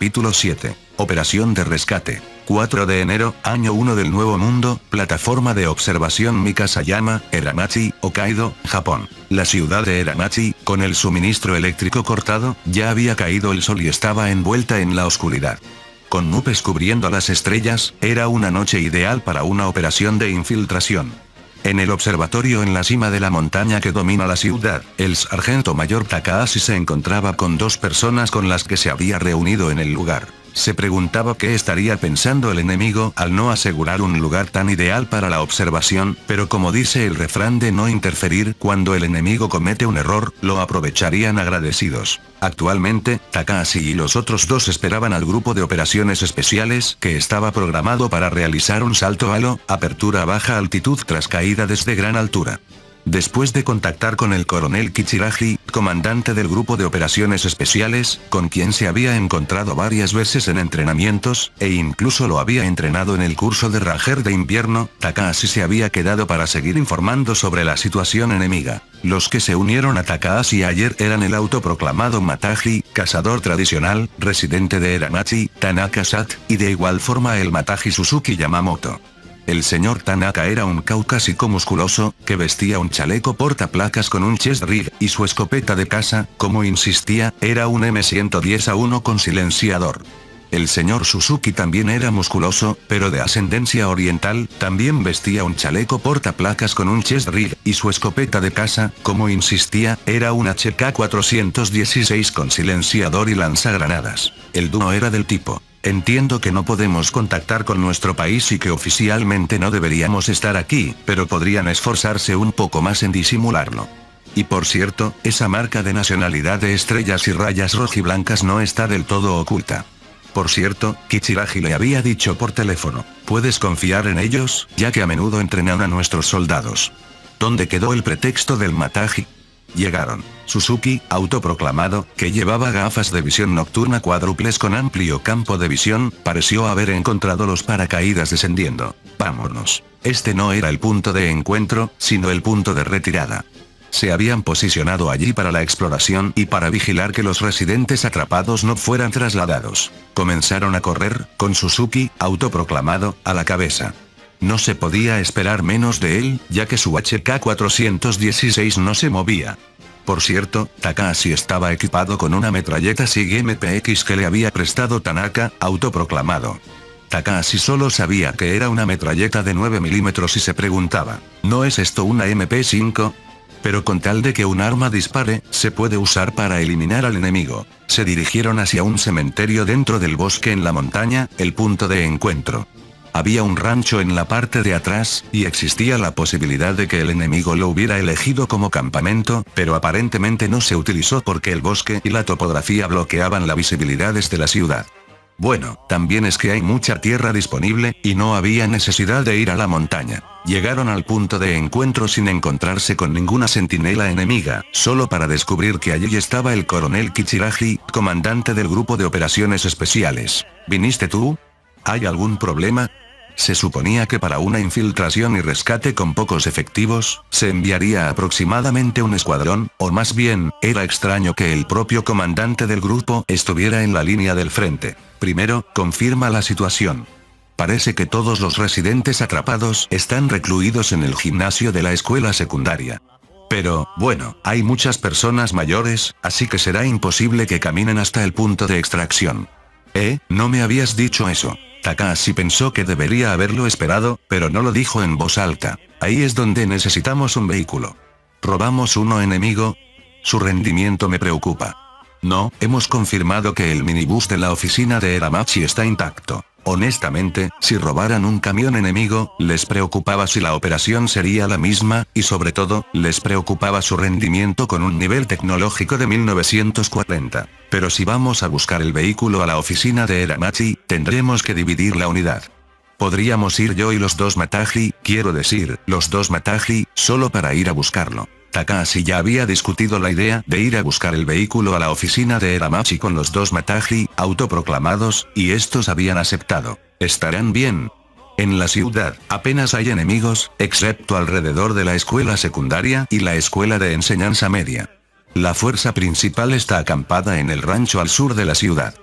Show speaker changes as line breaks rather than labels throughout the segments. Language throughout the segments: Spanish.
Capítulo 7. Operación de rescate. 4 de enero, año 1 del Nuevo Mundo, plataforma de observación Mikasayama, Eramachi, Hokkaido, Japón. La ciudad de Eramachi, con el suministro eléctrico cortado, ya había caído el sol y estaba envuelta en la oscuridad. Con nubes cubriendo las estrellas, era una noche ideal para una operación de infiltración. En el observatorio en la cima de la montaña que domina la ciudad, el sargento mayor Takahashi se encontraba con dos personas con las que se había reunido en el lugar. Se preguntaba qué estaría pensando el enemigo al no asegurar un lugar tan ideal para la observación, pero como dice el refrán de no interferir, cuando el enemigo comete un error, lo aprovecharían agradecidos. Actualmente, Takahashi y los otros dos esperaban al grupo de operaciones especiales, que estaba programado para realizar un salto halo, apertura a baja altitud tras caída desde gran altura. Después de contactar con el coronel Kichiragi, comandante del grupo de operaciones especiales, con quien se había encontrado varias veces en entrenamientos, e incluso lo había entrenado en el curso de Ranger de invierno, Takahashi se había quedado para seguir informando sobre la situación enemiga. Los que se unieron a Takahashi ayer eran el autoproclamado Mataji, cazador tradicional, residente de Eramachi, Tanaka Sat, y de igual forma el Mataji Suzuki Yamamoto. El señor Tanaka era un caucásico musculoso, que vestía un chaleco portaplacas con un chest rig, y su escopeta de caza, como insistía, era un M110A1 con silenciador. El señor Suzuki también era musculoso, pero de ascendencia oriental, también vestía un chaleco portaplacas con un chest rig, y su escopeta de caza, como insistía, era un HK416 con silenciador y lanzagranadas. El dúo era del tipo: entiendo que no podemos contactar con nuestro país y que oficialmente no deberíamos estar aquí, pero podrían esforzarse un poco más en disimularlo. Y por cierto, esa marca de nacionalidad de estrellas y rayas rojiblancas no está del todo oculta. Por cierto, Kichiragi le había dicho por teléfono: puedes confiar en ellos, ya que a menudo entrenan a nuestros soldados. ¿Dónde quedó el pretexto del Mataji? Llegaron. Suzuki, autoproclamado, que llevaba gafas de visión nocturna cuádruples con amplio campo de visión, pareció haber encontrado los paracaídas descendiendo. Vámonos. Este no era el punto de encuentro, sino el punto de retirada. Se habían posicionado allí para la exploración y para vigilar que los residentes atrapados no fueran trasladados. Comenzaron a correr, con Suzuki, autoproclamado, a la cabeza. No se podía esperar menos de él, ya que su HK416 no se movía. Por cierto, Takahashi estaba equipado con una metralleta SIG MPX que le había prestado Tanaka, autoproclamado. Takahashi solo sabía que era una metralleta de 9 milímetros y se preguntaba: ¿no es esto una MP5? Pero con tal de que un arma dispare, se puede usar para eliminar al enemigo. Se dirigieron hacia un cementerio dentro del bosque en la montaña, el punto de encuentro. Había un rancho en la parte de atrás, y existía la posibilidad de que el enemigo lo hubiera elegido como campamento, pero aparentemente no se utilizó porque el bosque y la topografía bloqueaban la visibilidad desde la ciudad. Bueno, también es que hay mucha tierra disponible, y no había necesidad de ir a la montaña. Llegaron al punto de encuentro sin encontrarse con ninguna centinela enemiga, solo para descubrir que allí estaba el coronel Kichiragi, comandante del grupo de operaciones especiales. ¿Viniste tú? ¿Hay algún problema? Se suponía que para una infiltración y rescate con pocos efectivos, se enviaría aproximadamente un escuadrón, o más bien, era extraño que el propio comandante del grupo estuviera en la línea del frente. Primero, confirma la situación. Parece que todos los residentes atrapados están recluidos en el gimnasio de la escuela secundaria. Pero, bueno, hay muchas personas mayores, así que será imposible que caminen hasta el punto de extracción. ¿No me habías dicho eso? Takahashi pensó que debería haberlo esperado, pero no lo dijo en voz alta. Ahí es donde necesitamos un vehículo. ¿Robamos uno enemigo? Su rendimiento me preocupa. No, hemos confirmado que el minibús de la oficina de Eramachi está intacto. Honestamente, si robaran un camión enemigo, les preocupaba si la operación sería la misma, y sobre todo, les preocupaba su rendimiento con un nivel tecnológico de 1940. Pero si vamos a buscar el vehículo a la oficina de Eramachi, tendremos que dividir la unidad. Podríamos ir yo y los dos Mataji, quiero decir, los dos Mataji, solo para ir a buscarlo. Takahashi ya había discutido la idea de ir a buscar el vehículo a la oficina de Eramachi con los dos Mataji, autoproclamados, y estos habían aceptado. ¿Estarán bien? En la ciudad, apenas hay enemigos, excepto alrededor de la escuela secundaria y la escuela de enseñanza media. La fuerza principal está acampada en el rancho al sur de la ciudad.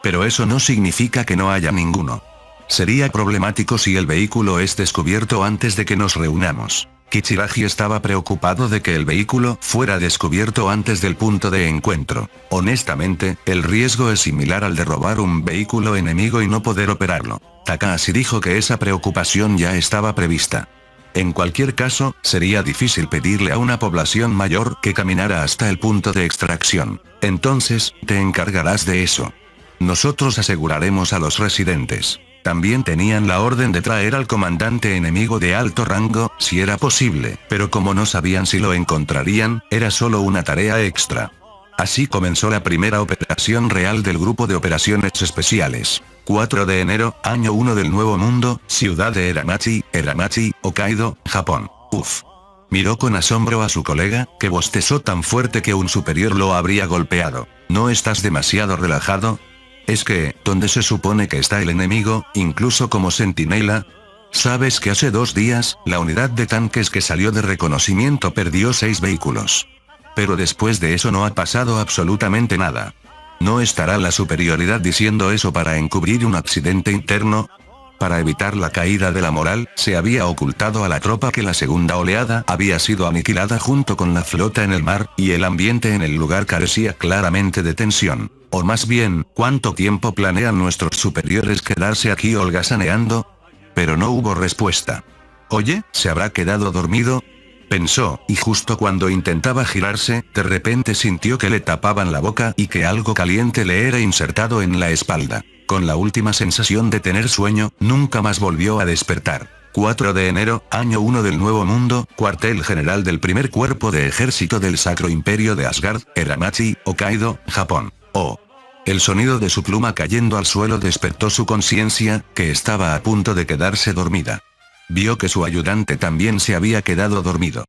Pero eso no significa que no haya ninguno. Sería problemático si el vehículo es descubierto antes de que nos reunamos. Kichiragi estaba preocupado de que el vehículo fuera descubierto antes del punto de encuentro. Honestamente, el riesgo es similar al de robar un vehículo enemigo y no poder operarlo. Takahashi dijo que esa preocupación ya estaba prevista. En cualquier caso, sería difícil pedirle a una población mayor que caminara hasta el punto de extracción. Entonces, te encargarás de eso. Nosotros aseguraremos a los residentes. También tenían la orden de traer al comandante enemigo de alto rango, si era posible, pero como no sabían si lo encontrarían, era solo una tarea extra. Así comenzó la primera operación real del Grupo de Operaciones Especiales. 4 de enero, año 1 del Nuevo Mundo, ciudad de Eramachi, Hokkaido, Japón. Uf. Miró con asombro a su colega, que bostezó tan fuerte que un superior lo habría golpeado. ¿No estás demasiado relajado? Es que, ¿dónde se supone que está el enemigo, incluso como centinela? ¿Sabes que hace 2 días, la unidad de tanques que salió de reconocimiento perdió 6 vehículos? Pero después de eso no ha pasado absolutamente nada. ¿No estará la superioridad diciendo eso para encubrir un accidente interno? Para evitar la caída de la moral, se había ocultado a la tropa que la segunda oleada había sido aniquilada junto con la flota en el mar, y el ambiente en el lugar carecía claramente de tensión. O más bien, ¿cuánto tiempo planean nuestros superiores quedarse aquí holgazaneando? Pero no hubo respuesta. Oye, ¿se habrá quedado dormido? Pensó, y justo cuando intentaba girarse, de repente sintió que le tapaban la boca y que algo caliente le era insertado en la espalda. Con la última sensación de tener sueño, nunca más volvió a despertar. 4 de enero, año 1 del Nuevo Mundo, cuartel general del primer cuerpo de ejército del Sacro Imperio de Asgard, Eramachi, Hokkaido, Japón. Oh. El sonido de su pluma cayendo al suelo despertó su conciencia, que estaba a punto de quedarse dormida. Vio que su ayudante también se había quedado dormido.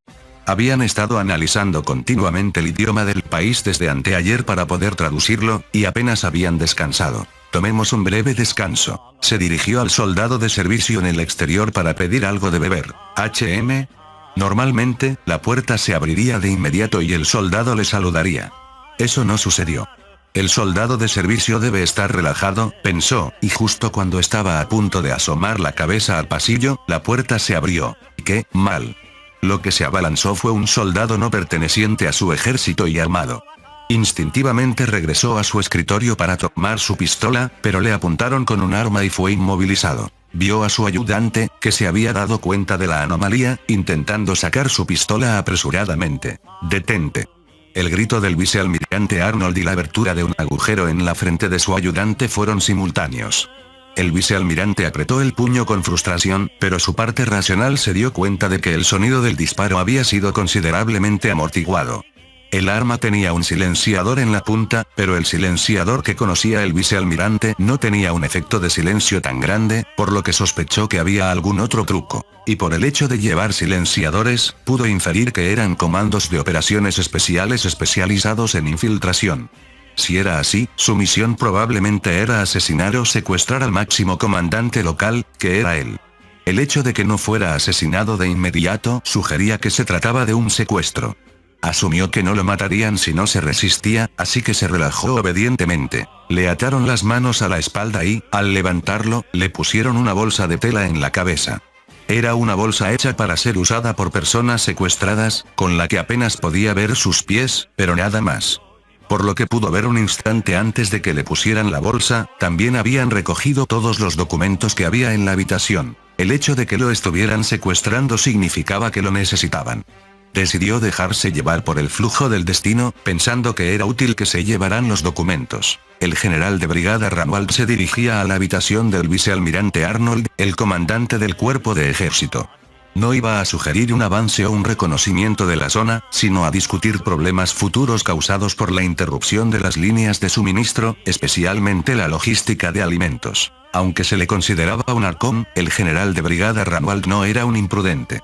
Habían estado analizando continuamente el idioma del país desde anteayer para poder traducirlo, y apenas habían descansado. Tomemos un breve descanso. Se dirigió al soldado de servicio en el exterior para pedir algo de beber. HM. Normalmente, la puerta se abriría de inmediato y el soldado le saludaría. Eso no sucedió. El soldado de servicio debe estar relajado, pensó, y justo cuando estaba a punto de asomar la cabeza al pasillo, la puerta se abrió. ¡Qué mal! Lo que se abalanzó fue un soldado no perteneciente a su ejército y armado. Instintivamente regresó a su escritorio para tomar su pistola, pero le apuntaron con un arma y fue inmovilizado. Vio a su ayudante, que se había dado cuenta de la anomalía, intentando sacar su pistola apresuradamente. ¡Detente! El grito del vicealmirante Arnold y la abertura de un agujero en la frente de su ayudante fueron simultáneos. El vicealmirante apretó el puño con frustración, pero su parte racional se dio cuenta de que el sonido del disparo había sido considerablemente amortiguado. El arma tenía un silenciador en la punta, pero el silenciador que conocía el vicealmirante no tenía un efecto de silencio tan grande, por lo que sospechó que había algún otro truco. Y por el hecho de llevar silenciadores, pudo inferir que eran comandos de operaciones especiales especializados en infiltración. Si era así, su misión probablemente era asesinar o secuestrar al máximo comandante local, que era él. El hecho de que no fuera asesinado de inmediato sugería que se trataba de un secuestro. Asumió que no lo matarían si no se resistía, así que se relajó obedientemente. Le ataron las manos a la espalda y, al levantarlo, le pusieron una bolsa de tela en la cabeza. Era una bolsa hecha para ser usada por personas secuestradas, con la que apenas podía ver sus pies, pero nada más. Por lo que pudo ver un instante antes de que le pusieran la bolsa, también habían recogido todos los documentos que había en la habitación. El hecho de que lo estuvieran secuestrando significaba que lo necesitaban. Decidió dejarse llevar por el flujo del destino, pensando que era útil que se llevaran los documentos. El general de brigada Ranwald se dirigía a la habitación del vicealmirante Arnold, el comandante del cuerpo de ejército. No iba a sugerir un avance o un reconocimiento de la zona, sino a discutir problemas futuros causados por la interrupción de las líneas de suministro, especialmente la logística de alimentos. Aunque se le consideraba un halcón, el general de brigada Ranwald no era un imprudente.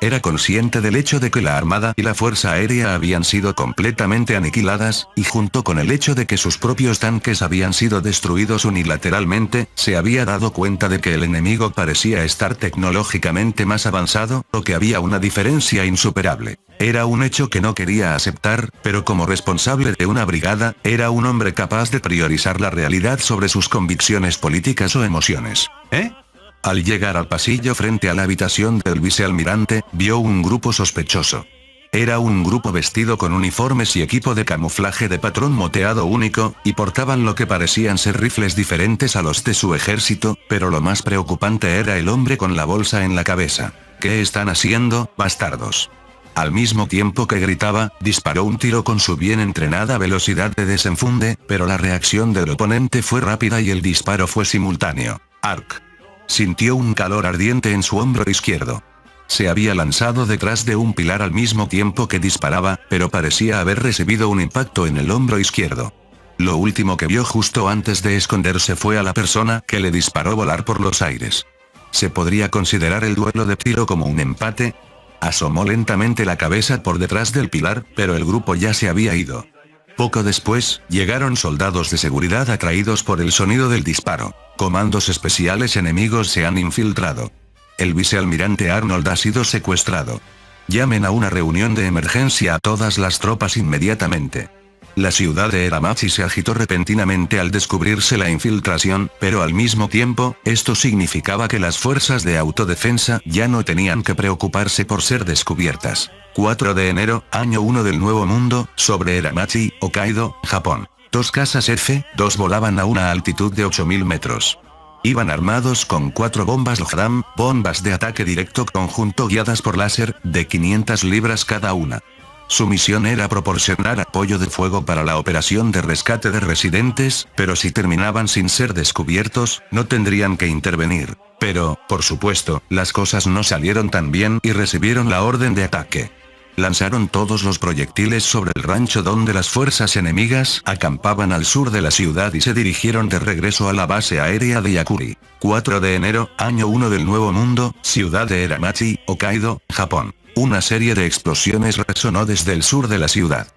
era consciente del hecho de que la Armada y la Fuerza Aérea habían sido completamente aniquiladas, y junto con el hecho de que sus propios tanques habían sido destruidos unilateralmente, se había dado cuenta de que el enemigo parecía estar tecnológicamente más avanzado, o que había una diferencia insuperable. Era un hecho que no quería aceptar, pero como responsable de una brigada, era un hombre capaz de priorizar la realidad sobre sus convicciones políticas o emociones. Al llegar al pasillo frente a la habitación del vicealmirante, vio un grupo sospechoso. Era un grupo vestido con uniformes y equipo de camuflaje de patrón moteado único, y portaban lo que parecían ser rifles diferentes a los de su ejército, pero lo más preocupante era el hombre con la bolsa en la cabeza. ¿Qué están haciendo, bastardos? Al mismo tiempo que gritaba, disparó un tiro con su bien entrenada velocidad de desenfunde, pero la reacción del oponente fue rápida y el disparo fue simultáneo. Arc. Sintió un calor ardiente en su hombro izquierdo. Se había lanzado detrás de un pilar al mismo tiempo que disparaba, pero parecía haber recibido un impacto en el hombro izquierdo. Lo último que vio justo antes de esconderse fue a la persona que le disparó volar por los aires. ¿Se podría considerar el duelo de tiro como un empate? Asomó lentamente la cabeza por detrás del pilar, pero el grupo ya se había ido. Poco después, llegaron soldados de seguridad atraídos por el sonido del disparo. Comandos especiales enemigos se han infiltrado. El vicealmirante Arnold ha sido secuestrado. Llamen a una reunión de emergencia a todas las tropas inmediatamente. La ciudad de Eramachi se agitó repentinamente al descubrirse la infiltración, pero al mismo tiempo, esto significaba que las fuerzas de autodefensa ya no tenían que preocuparse por ser descubiertas. 4 de enero, año 1 del Nuevo Mundo, sobre Eramachi, Hokkaido, Japón. 2 casas F-2 volaban a una altitud de 8000 metros. Iban armados con 4 bombas LOGRAM, bombas de ataque directo conjunto guiadas por láser, de 500 libras cada una. Su misión era proporcionar apoyo de fuego para la operación de rescate de residentes, pero si terminaban sin ser descubiertos, no tendrían que intervenir. Pero, por supuesto, las cosas no salieron tan bien y recibieron la orden de ataque. Lanzaron todos los proyectiles sobre el rancho donde las fuerzas enemigas acampaban al sur de la ciudad y se dirigieron de regreso a la base aérea de Yakuri. 4 de enero, año 1 del Nuevo Mundo, ciudad de Eramachi, Hokkaido, Japón. Una serie de explosiones resonó desde el sur de la ciudad.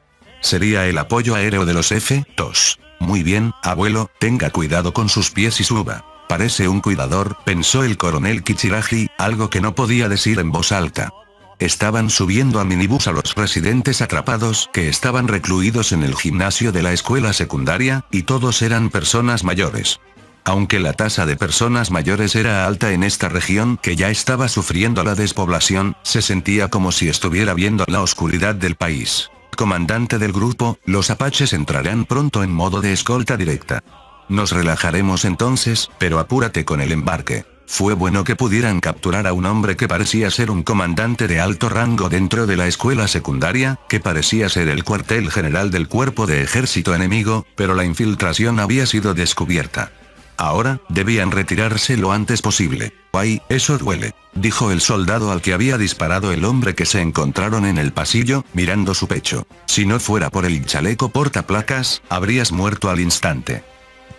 Sería el apoyo aéreo de los F-2. Muy bien, abuelo, tenga cuidado con sus pies y suba. Parece un cuidador, pensó el coronel Kichiragi, algo que no podía decir en voz alta. Estaban subiendo al minibús a los residentes atrapados que estaban recluidos en el gimnasio de la escuela secundaria, y todos eran personas mayores. Aunque la tasa de personas mayores era alta en esta región que ya estaba sufriendo la despoblación, se sentía como si estuviera viendo la oscuridad del país. Comandante del grupo, los apaches entrarán pronto en modo de escolta directa. Nos relajaremos entonces, pero apúrate con el embarque. Fue bueno que pudieran capturar a un hombre que parecía ser un comandante de alto rango dentro de la escuela secundaria, que parecía ser el cuartel general del cuerpo de ejército enemigo, pero la infiltración había sido descubierta. Ahora, debían retirarse lo antes posible. «Ay, eso duele», dijo el soldado al que había disparado el hombre que se encontraron en el pasillo, mirando su pecho. «Si no fuera por el chaleco portaplacas, habrías muerto al instante».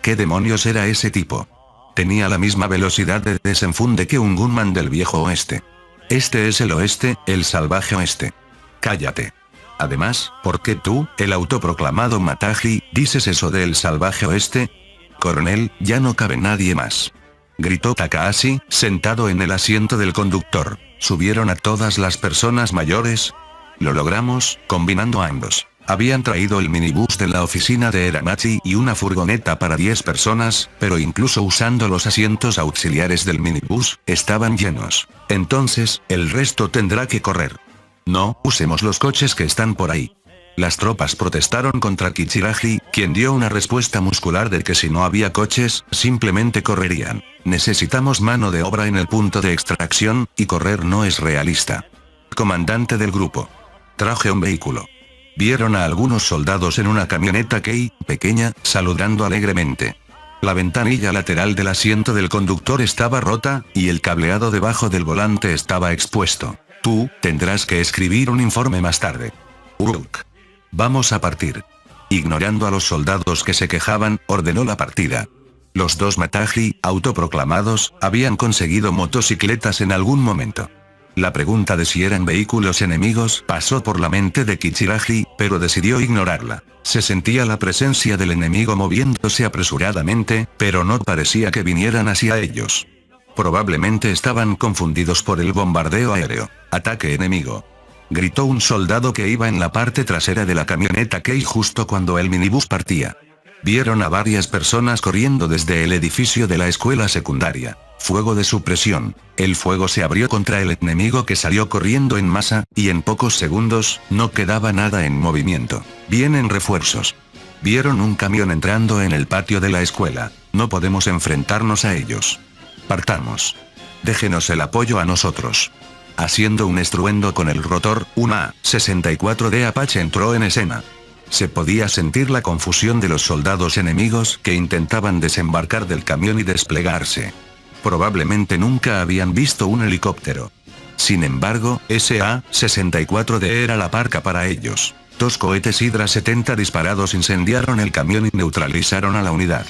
¿Qué demonios era ese tipo? Tenía la misma velocidad de desenfunde que un gunman del viejo oeste. Este es el oeste, el salvaje oeste. Cállate. Además, ¿por qué tú, el autoproclamado Mataji, dices eso del salvaje oeste? Coronel, ya no cabe nadie más. Gritó Takahashi, sentado en el asiento del conductor. ¿Subieron a todas las personas mayores? Lo logramos, combinando ambos. Habían traído el minibús de la oficina de Eramachi y una furgoneta para 10 personas, pero incluso usando los asientos auxiliares del minibús, estaban llenos. Entonces, el resto tendrá que correr. No, usemos los coches que están por ahí. Las tropas protestaron contra Kichiragi, quien dio una respuesta muscular de que si no había coches, simplemente correrían. Necesitamos mano de obra en el punto de extracción, y correr no es realista. Comandante del grupo. Traje un vehículo. Vieron a algunos soldados en una camioneta Kei, pequeña, saludando alegremente. La ventanilla lateral del asiento del conductor estaba rota, y el cableado debajo del volante estaba expuesto. Tú, tendrás que escribir un informe más tarde. Uruk. Vamos a partir. Ignorando a los soldados que se quejaban, ordenó la partida. Los dos Mataji, autoproclamados, habían conseguido motocicletas en algún momento. La pregunta de si eran vehículos enemigos pasó por la mente de Kichiragi, pero decidió ignorarla. Se sentía la presencia del enemigo moviéndose apresuradamente, pero no parecía que vinieran hacia ellos. Probablemente estaban confundidos por el bombardeo aéreo. Ataque enemigo. Gritó un soldado que iba en la parte trasera de la camioneta Kei justo cuando el minibús partía. Vieron a varias personas corriendo desde el edificio de la escuela secundaria. Fuego de supresión. El fuego se abrió contra el enemigo que salió corriendo en masa, y en pocos segundos, no quedaba nada en movimiento. Vienen refuerzos. Vieron un camión entrando en el patio de la escuela. No podemos enfrentarnos a ellos. Partamos. Déjenos el apoyo a nosotros. Haciendo un estruendo con el rotor, una A-64D Apache entró en escena. Se podía sentir la confusión de los soldados enemigos que intentaban desembarcar del camión y desplegarse. Probablemente nunca habían visto un helicóptero. Sin embargo, ese A-64D era la parca para ellos. 2 cohetes Hydra 70 disparados incendiaron el camión y neutralizaron a la unidad.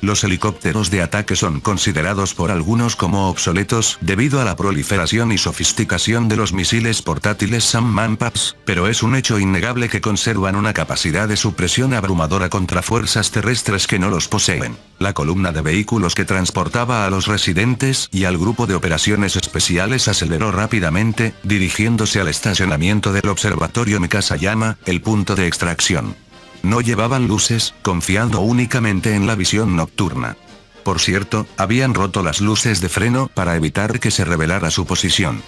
Los helicópteros de ataque son considerados por algunos como obsoletos debido a la proliferación y sofisticación de los misiles portátiles Sam-Manpads, pero es un hecho innegable que conservan una capacidad de supresión abrumadora contra fuerzas terrestres que no los poseen. La columna de vehículos que transportaba a los residentes y al grupo de operaciones especiales aceleró rápidamente, dirigiéndose al estacionamiento del observatorio Mikasayama, el punto de extracción. No llevaban luces, confiando únicamente en la visión nocturna. Por cierto, habían roto las luces de freno para evitar que se revelara su posición.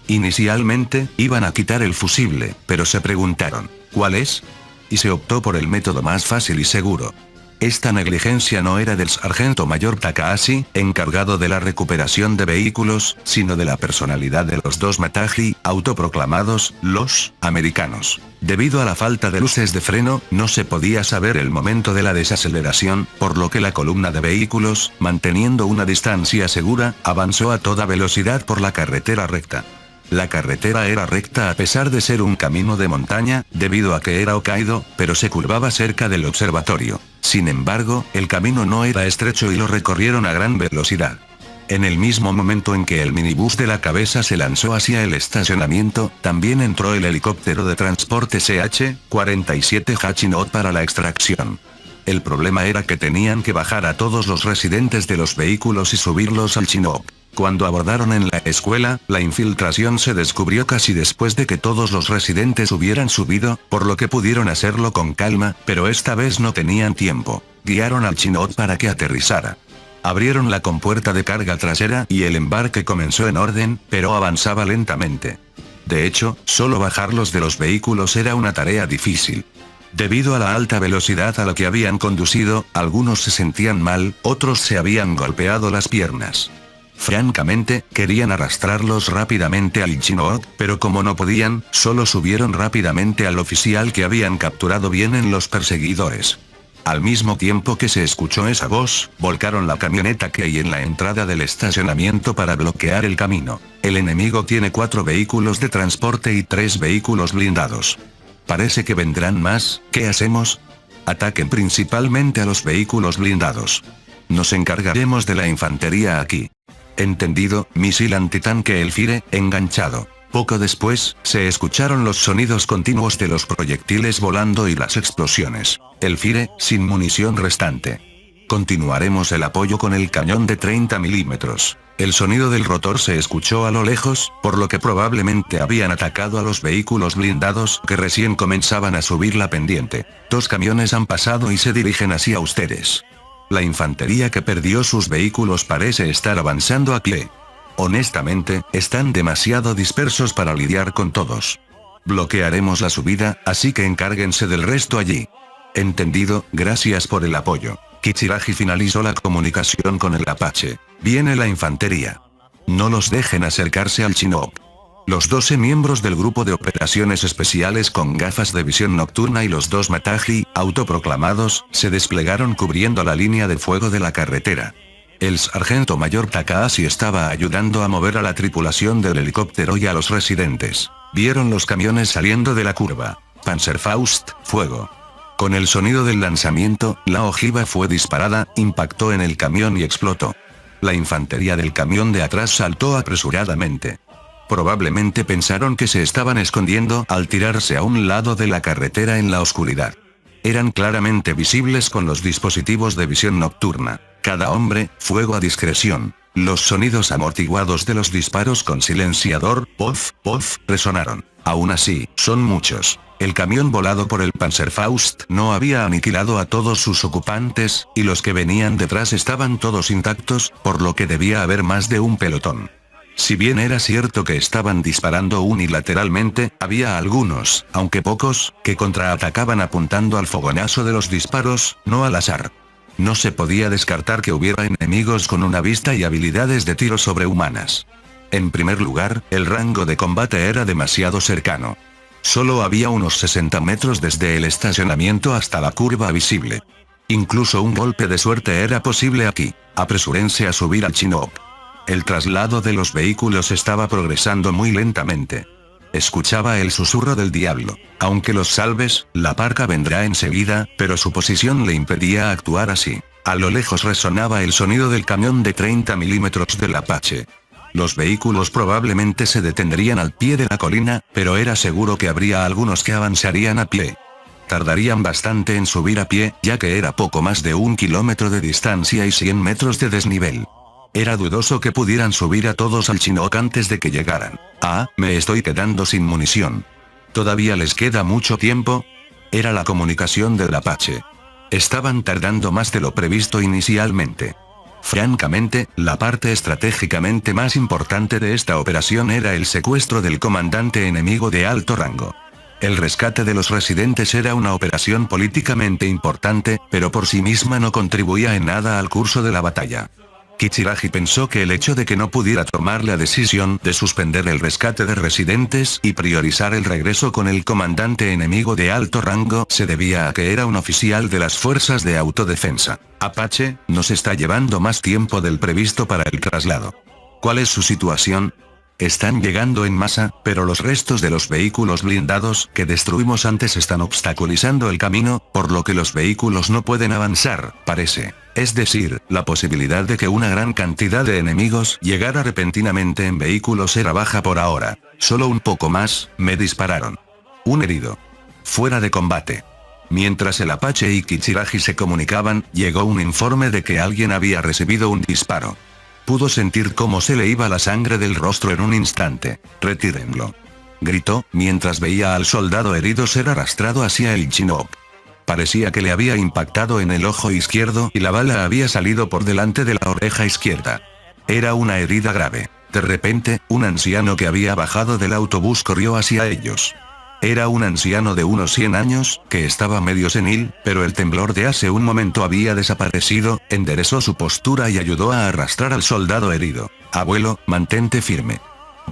Inicialmente, iban a quitar el fusible, pero se preguntaron, ¿cuál es? Y se optó por el método más fácil y seguro. Esta negligencia no era del sargento mayor Takahashi, encargado de la recuperación de vehículos, sino de la personalidad de los 2 Mataji, autoproclamados, los americanos. Debido a la falta de luces de freno, no se podía saber el momento de la desaceleración, por lo que la columna de vehículos, manteniendo una distancia segura, avanzó a toda velocidad por la carretera recta. La carretera era recta a pesar de ser un camino de montaña, debido a que era Hokkaido, pero se curvaba cerca del observatorio. Sin embargo, el camino no era estrecho y lo recorrieron a gran velocidad. En el mismo momento en que el minibús de la cabeza se lanzó hacia el estacionamiento, también entró el helicóptero de transporte CH-47 Hachinote para la extracción. El problema era que tenían que bajar a todos los residentes de los vehículos y subirlos al Chinook. Cuando abordaron en la escuela, la infiltración se descubrió casi después de que todos los residentes hubieran subido, por lo que pudieron hacerlo con calma, pero esta vez no tenían tiempo. Guiaron al Chinook para que aterrizara. Abrieron la compuerta de carga trasera y el embarque comenzó en orden, pero avanzaba lentamente. De hecho, solo bajarlos de los vehículos era una tarea difícil. Debido a la alta velocidad a la que habían conducido, algunos se sentían mal, otros se habían golpeado las piernas. Francamente, querían arrastrarlos rápidamente al Chinook, pero como no podían, solo subieron rápidamente al oficial que habían capturado bien en los perseguidores. Al mismo tiempo que se escuchó esa voz, volcaron la camioneta que hay en la entrada del estacionamiento para bloquear el camino. El enemigo tiene 4 vehículos de transporte y 3 vehículos blindados. Parece que vendrán más, ¿qué hacemos? Ataquen principalmente a los vehículos blindados. Nos encargaremos de la infantería aquí. Entendido, misil antitanque Elfire, enganchado. Poco después, se escucharon los sonidos continuos de los proyectiles volando y las explosiones. Elfire, sin munición restante. Continuaremos el apoyo con el cañón de 30 milímetros. El sonido del rotor se escuchó a lo lejos, por lo que probablemente habían atacado a los vehículos blindados que recién comenzaban a subir la pendiente. 2 camiones han pasado y se dirigen hacia ustedes. La infantería que perdió sus vehículos parece estar avanzando a pie. Honestamente, están demasiado dispersos para lidiar con todos. Bloquearemos la subida, así que encárguense del resto allí. Entendido, gracias por el apoyo. Kichiragi finalizó la comunicación con el Apache. Viene la infantería. No los dejen acercarse al Chinook. Los 12 miembros del grupo de operaciones especiales con gafas de visión nocturna y los 2 Mataji, autoproclamados, se desplegaron cubriendo la línea de fuego de la carretera. El sargento mayor Takahashi estaba ayudando a mover a la tripulación del helicóptero y a los residentes. Vieron los camiones saliendo de la curva. Panzerfaust, fuego. Con el sonido del lanzamiento, la ojiva fue disparada, impactó en el camión y explotó. La infantería del camión de atrás saltó apresuradamente. Probablemente pensaron que se estaban escondiendo al tirarse a un lado de la carretera en la oscuridad. Eran claramente visibles con los dispositivos de visión nocturna. Cada hombre, fuego a discreción. Los sonidos amortiguados de los disparos con silenciador, pof, pof, resonaron. Aún así, son muchos. El camión volado por el Panzerfaust no había aniquilado a todos sus ocupantes, y los que venían detrás estaban todos intactos, por lo que debía haber más de un pelotón. Si bien era cierto que estaban disparando unilateralmente, había algunos, aunque pocos, que contraatacaban apuntando al fogonazo de los disparos, no al azar. No se podía descartar que hubiera enemigos con una vista y habilidades de tiro sobrehumanas. En primer lugar, el rango de combate era demasiado cercano. Solo había unos 60 metros desde el estacionamiento hasta la curva visible. Incluso un golpe de suerte era posible aquí. Apresúrense a subir al Chinook. El traslado de los vehículos estaba progresando muy lentamente. Escuchaba el susurro del diablo. Aunque los salves, la parca vendrá enseguida, pero su posición le impedía actuar así. A lo lejos resonaba el sonido del camión de 30 milímetros del Apache. Los vehículos probablemente se detendrían al pie de la colina, pero era seguro que habría algunos que avanzarían a pie. Tardarían bastante en subir a pie, ya que era poco más de 1 kilómetro de distancia y 100 metros de desnivel. Era dudoso que pudieran subir a todos al Chinook antes de que llegaran. Ah, me estoy quedando sin munición. ¿Todavía les queda mucho tiempo? Era la comunicación del Apache. Estaban tardando más de lo previsto inicialmente. Francamente, la parte estratégicamente más importante de esta operación era el secuestro del comandante enemigo de alto rango. El rescate de los residentes era una operación políticamente importante, pero por sí misma no contribuía en nada al curso de la batalla. Kichiragi pensó que el hecho de que no pudiera tomar la decisión de suspender el rescate de residentes y priorizar el regreso con el comandante enemigo de alto rango se debía a que era un oficial de las fuerzas de autodefensa. Apache, nos está llevando más tiempo del previsto para el traslado. ¿Cuál es su situación? Están llegando en masa, pero los restos de los vehículos blindados que destruimos antes están obstaculizando el camino, por lo que los vehículos no pueden avanzar, parece. Es decir, la posibilidad de que una gran cantidad de enemigos llegara repentinamente en vehículos era baja por ahora. Solo un poco más, me dispararon. Un herido. Fuera de combate. Mientras el Apache y Kichiragi se comunicaban, llegó un informe de que alguien había recibido un disparo. Pudo sentir cómo se le iba la sangre del rostro en un instante. Retírenlo. Gritó, mientras veía al soldado herido ser arrastrado hacia el Chinook. Parecía que le había impactado en el ojo izquierdo y la bala había salido por delante de la oreja izquierda. Era una herida grave. De repente, un anciano que había bajado del autobús corrió hacia ellos. Era un anciano de unos 100 años, que estaba medio senil, pero el temblor de hace un momento había desaparecido, enderezó su postura y ayudó a arrastrar al soldado herido. Abuelo, mantente firme.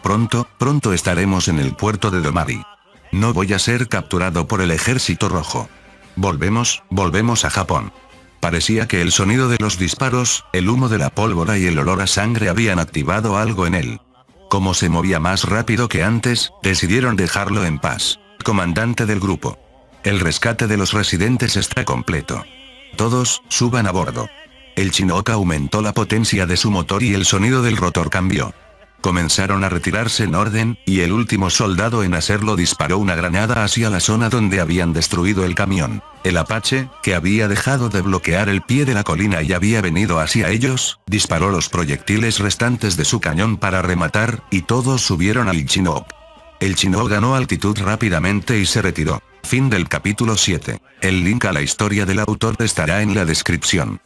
Pronto estaremos en el puerto de Domari. No voy a ser capturado por el ejército rojo. Volvemos a Japón. Parecía que el sonido de los disparos, el humo de la pólvora y el olor a sangre habían activado algo en él. Como se movía más rápido que antes, decidieron dejarlo en paz. Comandante del grupo. El rescate de los residentes está completo. Todos, suban a bordo. El Chinook aumentó la potencia de su motor y el sonido del rotor cambió. Comenzaron a retirarse en orden, y el último soldado en hacerlo disparó una granada hacia la zona donde habían destruido el camión. El Apache, que había dejado de bloquear el pie de la colina y había venido hacia ellos, disparó los proyectiles restantes de su cañón para rematar, y todos subieron al Chinook. El Chinook ganó altitud rápidamente y se retiró. Fin del capítulo 7. El link a la historia del autor estará en la descripción.